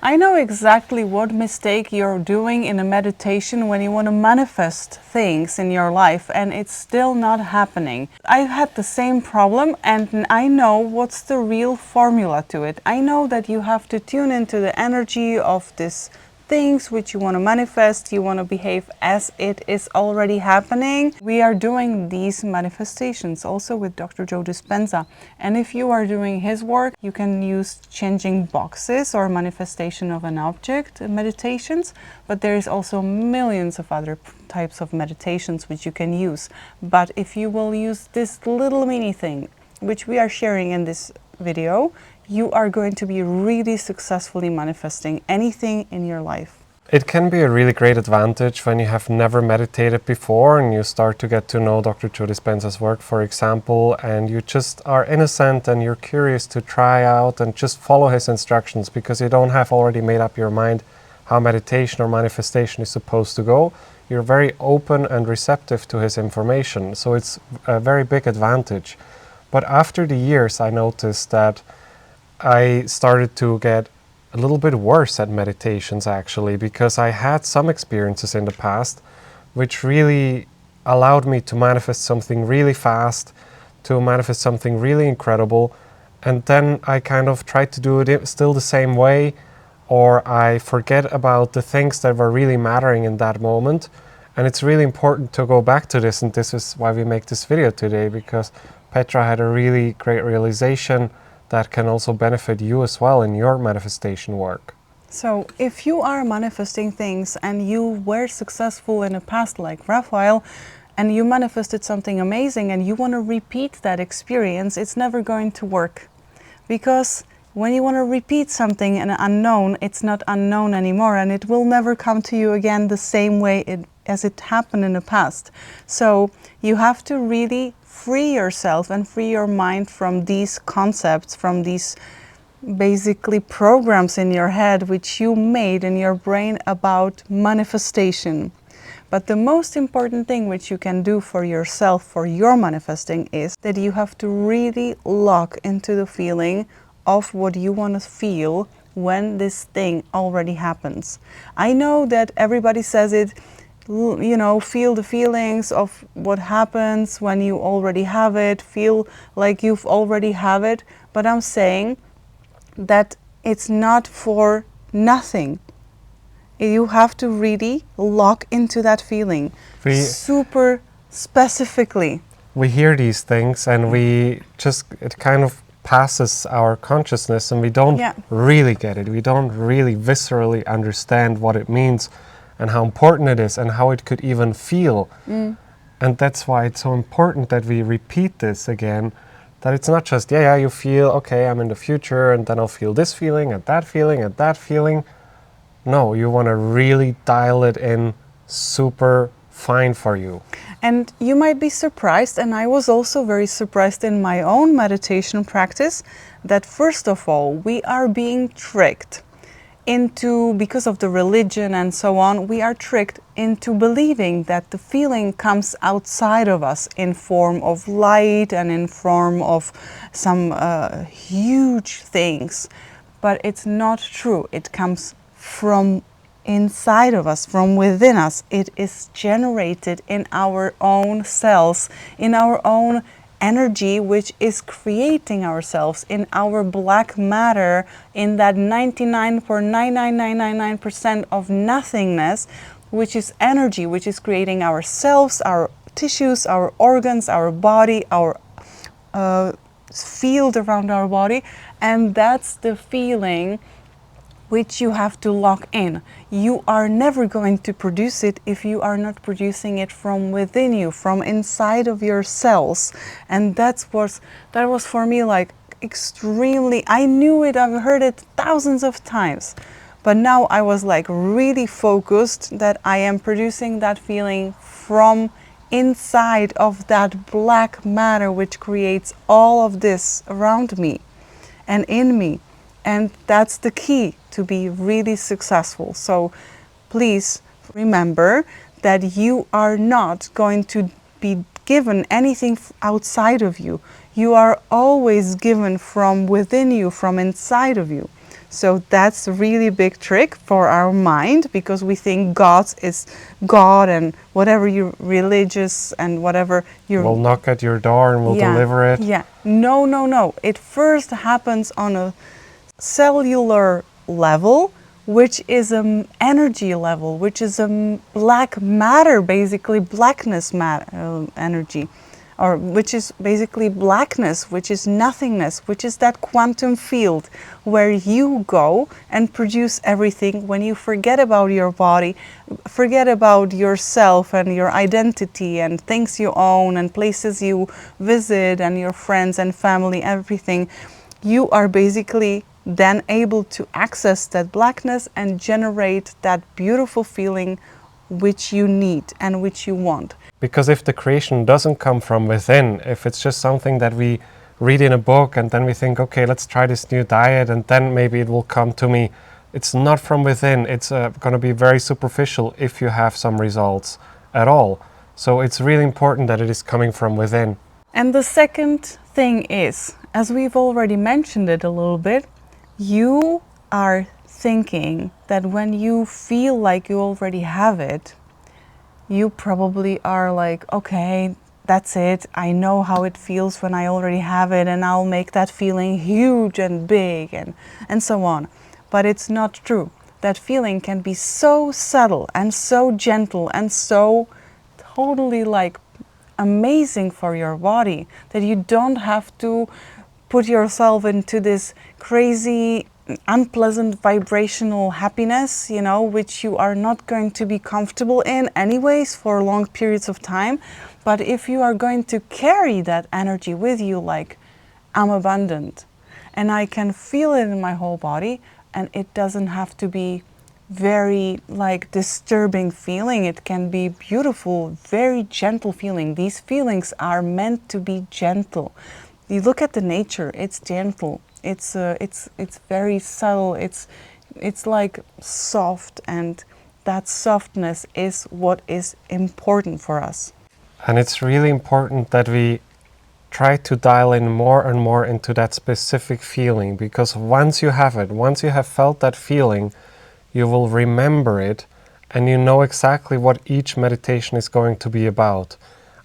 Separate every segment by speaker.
Speaker 1: I know exactly what mistake you're doing in a meditation when you want to manifest things in your life and it's still not happening. I've had the same problem and I know what's the real formula to it. I know that you have to tune into the energy of this things which you want to manifest. You want to behave as it is already happening. We are doing these manifestations also with Dr. Joe Dispenza, and if you are doing his work, you can use changing boxes or manifestation of an object meditations, but there is also millions of other types of meditations which you can use. But if you will use this little mini thing which we are sharing in this video, you are going to be really successfully manifesting anything in your life.
Speaker 2: It can be a really great advantage when you have never meditated before and you start to get to know Dr. Joe Dispenza's work, for example, and you just are innocent and you're curious to try out and just follow his instructions because you don't have already made up your mind how meditation or manifestation is supposed to go. You're very open and receptive to his information, so it's a very big advantage. But after the years, I noticed that I started to get a little bit worse at meditations actually, because I had some experiences in the past which really allowed me to manifest something really fast, to manifest something really incredible, and then I kind of tried to do it still the same way, or I forget about the things that were really mattering in that moment. And it's really important to go back to this, and this is why we make this video today, because Petra had a really great realization that can also benefit you as well in your manifestation work.
Speaker 1: So if you are manifesting things and you were successful in the past like Raphael, and you manifested something amazing and you want to repeat that experience, it's never going to work. Because when you want to repeat something in unknown, it's not unknown anymore and it will never come to you again the same way as it happened in the past. So you have to really free yourself and free your mind from these concepts, from these basically programs in your head which you made in your brain about manifestation. But the most important thing which you can do for yourself, for your manifesting, is that you have to really lock into the feeling of what you want to feel when this thing already happens. I know that everybody says it, you know, feel the feelings of what happens when you already have it, feel like you've already have it, but I'm saying that it's not for nothing. You have to really lock into that feeling super specifically.
Speaker 2: We hear these things and it kind of passes our consciousness and we don't really get it. We don't really viscerally understand what it means and how important it is and how it could even feel. And that's why it's so important that we repeat this again, that it's not just, you feel, okay, I'm in the future and then I'll feel this feeling and that feeling and that feeling. No, you want to really dial it in super fine for you.
Speaker 1: And you might be surprised, and I was also very surprised in my own meditation practice, that first of all, we are being tricked into, because of the religion and so on, we are tricked into believing that the feeling comes outside of us in form of light and in form of some huge things. But it's not true. It comes from inside of us, from within us. It is generated in our own cells, in our own energy, which is creating ourselves, in our black matter, in that 99.99999% of nothingness, which is energy, which is creating ourselves, our tissues, our organs, our body, our field around our body. And that's the feeling which you have to lock in. You are never going to produce it if you are not producing it from within you, from inside of your cells. And that was for me like extremely, I knew it, I've heard it thousands of times, but now I was like really focused that I am producing that feeling from inside of that black matter which creates all of this around me and in me. And that's the key to be really successful. So please remember that you are not going to be given anything outside of you. You are always given from within you, from inside of you. So that's a really big trick for our mind, because we think God is God, and whatever you're religious and whatever you're...
Speaker 2: We'll knock at your door and we'll deliver it.
Speaker 1: Yeah. No, no, no. It first happens on a cellular level, which is an energy level, which is a black matter, basically blackness energy, or which is basically blackness, which is nothingness, which is that quantum field where you go and produce everything when you forget about your body, forget about yourself and your identity and things you own and places you visit and your friends and family, everything. You are basically then able to access that blackness and generate that beautiful feeling which you need and which you want.
Speaker 2: Because if the creation doesn't come from within, if it's just something that we read in a book and then we think, okay, let's try this new diet and then maybe it will come to me, it's not from within. It's going to be very superficial if you have some results at all. So it's really important that it is coming from within.
Speaker 1: And the second thing is, as we've already mentioned it a little bit, you are thinking that when you feel like you already have it, you probably are like, okay, that's it. I know how it feels when I already have it, and I'll make that feeling huge and big and so on. But it's not true. That feeling can be so subtle and so gentle and so totally like amazing for your body that you don't have to put yourself into this crazy unpleasant vibrational happiness, you know, which you are not going to be comfortable in anyways for long periods of time. But if you are going to carry that energy with you, like, I'm abundant and I can feel it in my whole body, and it doesn't have to be very like disturbing feeling. It can be beautiful, very gentle feeling. These feelings are meant to be gentle. You look at the nature, it's gentle. It's very subtle. It's like soft, and that softness is what is important for us.
Speaker 2: And it's really important that we try to dial in more and more into that specific feeling, because once you have it, once you have felt that feeling, you will remember it and you know exactly what each meditation is going to be about.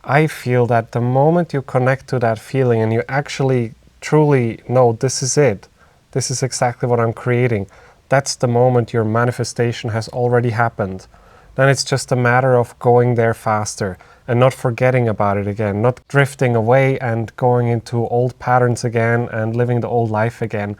Speaker 2: I feel that the moment you connect to that feeling and you actually truly know this is it, this is exactly what I'm creating, that's the moment your manifestation has already happened. Then it's just a matter of going there faster and not forgetting about it again, not drifting away and going into old patterns again and living the old life again.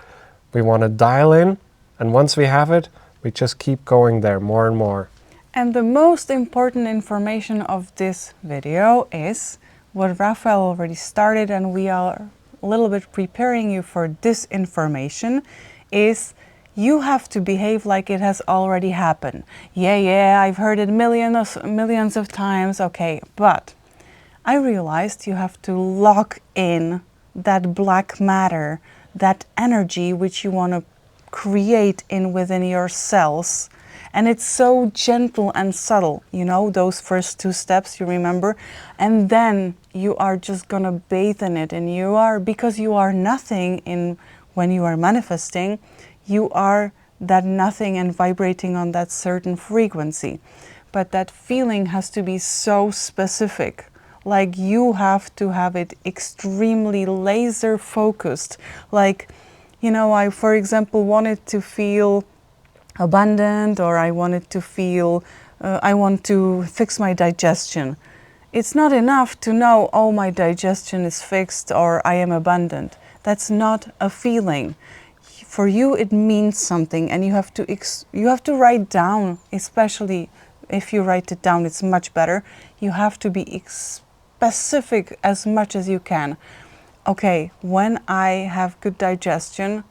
Speaker 2: We want to dial in, and once we have it, we just keep going there more and more.
Speaker 1: And the most important information of this video is what Raphael already started, and we are a little bit preparing you for this information, is you have to behave like it has already happened. Yeah, I've heard it millions of times, okay, but I realized you have to lock in that black matter, that energy which you want to create within your cells. And it's so gentle and subtle, you know, those first two steps, you remember? And then you are just gonna bathe in it, and you are, because you are nothing when you are manifesting, you are that nothing and vibrating on that certain frequency. But that feeling has to be so specific. Like, you have to have it extremely laser focused. Like, you know, I, for example, wanted to feel abundant, or I wanted to feel, I want to fix my digestion. It's not enough to know, oh, my digestion is fixed or I am abundant. That's not a feeling. For you, it means something, and you have to write down, especially if you write it down, it's much better. You have to be specific as much as you can. Okay, when I have good digestion,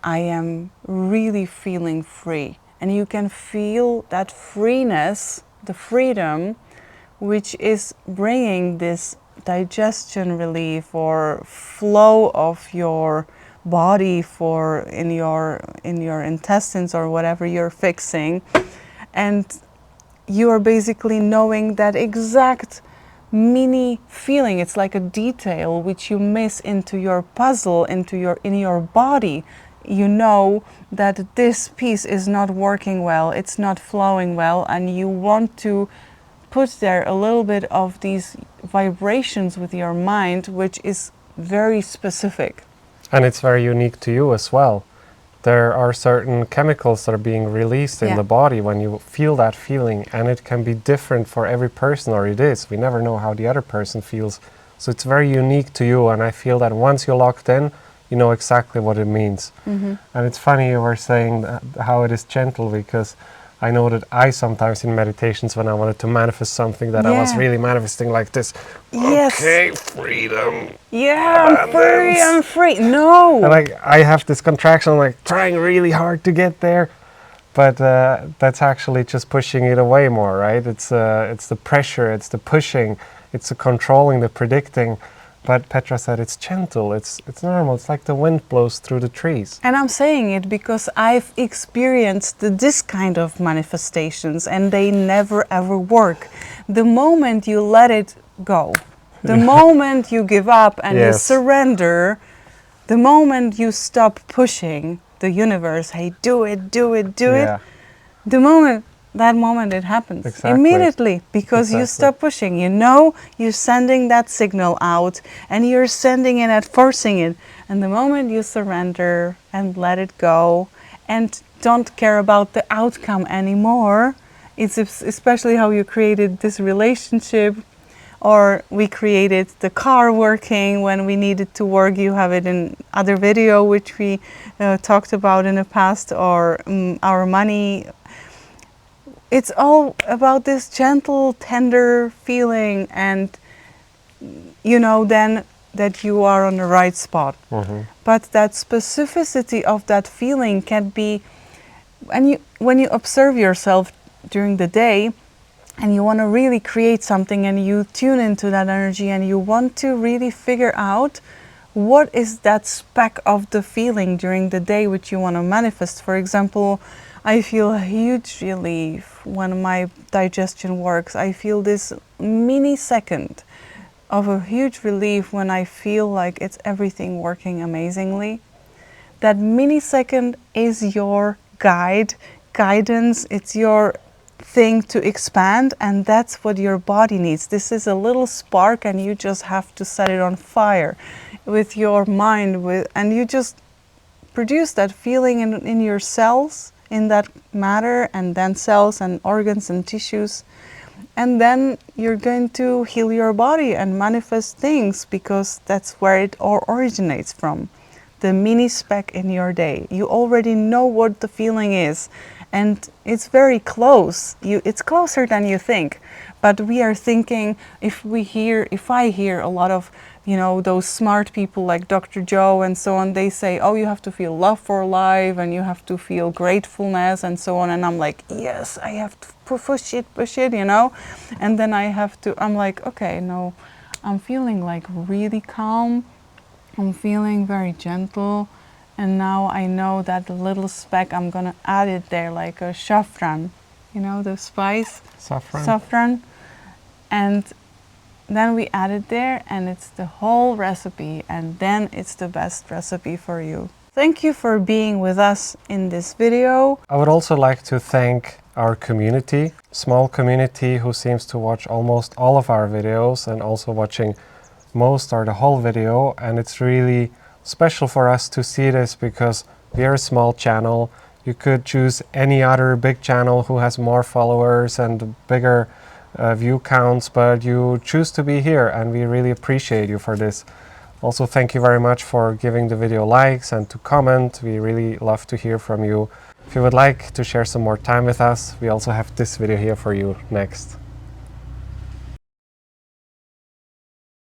Speaker 1: I am really feeling free. And you can feel that freeness, the freedom, which is bringing this digestion relief or flow of your body in your intestines or whatever you're fixing. And you are basically knowing that exact mini feeling. It's like a detail which you miss into your puzzle, in your body. you know that this piece is not working well, it's not flowing well, and you want to put there a little bit of these vibrations with your mind, which is very specific.
Speaker 2: And it's very unique to you as well. There are certain chemicals that are being released in the body when you feel that feeling, and it can be different for every person, or it is. We never know how the other person feels. So it's very unique to you, and I feel that once you're locked in, you know exactly what it means. And it's funny you were saying how it is gentle, because I know that I sometimes in meditations, when I wanted to manifest something, that I was really manifesting like this.
Speaker 1: Yes.
Speaker 2: Okay, freedom.
Speaker 1: Yeah, I'm free. No.
Speaker 2: And like I have this contraction, like trying really hard to get there, but that's actually just pushing it away more, right? It's the pressure, it's the pushing, it's the controlling, the predicting. But Petra said it's gentle, it's normal, it's like the wind blows through the trees.
Speaker 1: And I'm saying it because I've experienced this kind of manifestations, and they never ever work. The moment you let it go, the moment you give up and you surrender, the moment you stop pushing the universe, hey, do it, do it, do it, that moment it happens immediately, because you stop pushing. You know, you're sending that signal out, and you're sending it and forcing it. And the moment you surrender and let it go and don't care about the outcome anymore, it's especially how you created this relationship, or we created the car working when we needed to work. You have it in other video which we talked about in the past, or our money. It's all about this gentle, tender feeling, and you know then that you are on the right spot. But that specificity of that feeling can be, when you observe yourself during the day, and you want to really create something, and you tune into that energy, and you want to really figure out what is that speck of the feeling during the day which you want to manifest. For example, I feel a huge relief when my digestion works. I feel this mini second of a huge relief when I feel like it's everything working amazingly. That mini second is your guidance, it's your thing to expand, and that's what your body needs. This is a little spark, and you just have to set it on fire with your mind, and you just produce that feeling in your cells, in that matter, and then cells and organs and tissues, and then you're going to heal your body and manifest things, because that's where it originates from. The mini speck in your day. You already know what the feeling is, and it's very close. It's closer than you think. But we are thinking, if I hear a lot of, you know, those smart people like Dr. Joe and so on, they say, oh, you have to feel love for life, and you have to feel gratefulness and so on. And I'm like, yes, I have to push it, you know. And then I'm like, okay, no, I'm feeling like really calm. I'm feeling very gentle. And now I know that the little speck, I'm gonna add it there like a saffron, you know, the spice? Saffron. And then we add it there, and it's the whole recipe, and then it's the best recipe for you. Thank you for being with us in this video.
Speaker 2: I would also like to thank our community, small community who seems to watch almost all of our videos, and also watching most or the whole video. And it's really special for us to see this, because we are a small channel. You could choose any other big channel who has more followers and bigger view counts, but you choose to be here, and we really appreciate you for this. Also, thank you very much for giving the video likes and to comment. We really love to hear from you. If you would like to share some more time with us, we also have this video here for you next.